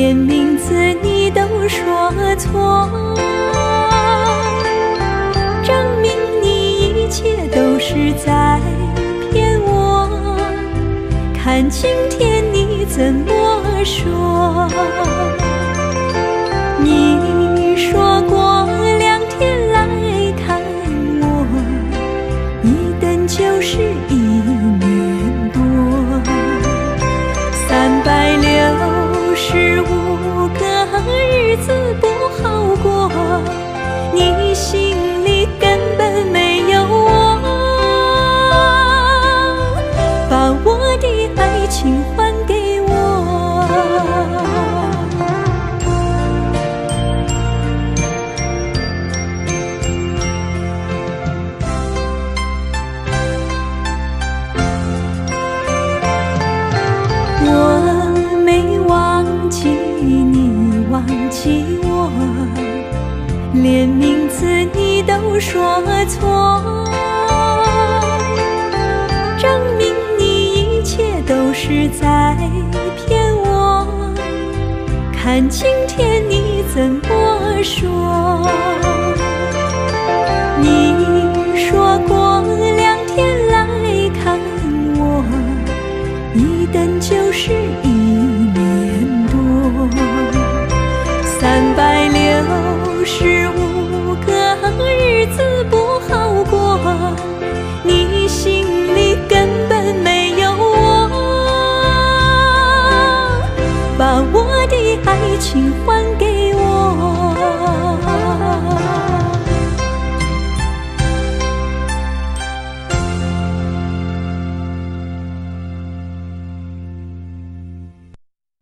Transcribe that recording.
连名字你都说错，证明你一切都是在骗我。看今天你怎么说？你说过2天来看我，一等就是1年多，365个日子不好过，你心里根本没有我，把我的爱情还给我。我没忘记你忘记我，连名字你都说错，证明你一切都是在骗我。看今天你怎么说？你说过2天来看我，一等就是1年多，365个日子不好过，你心里根本没有我，把我的爱情还给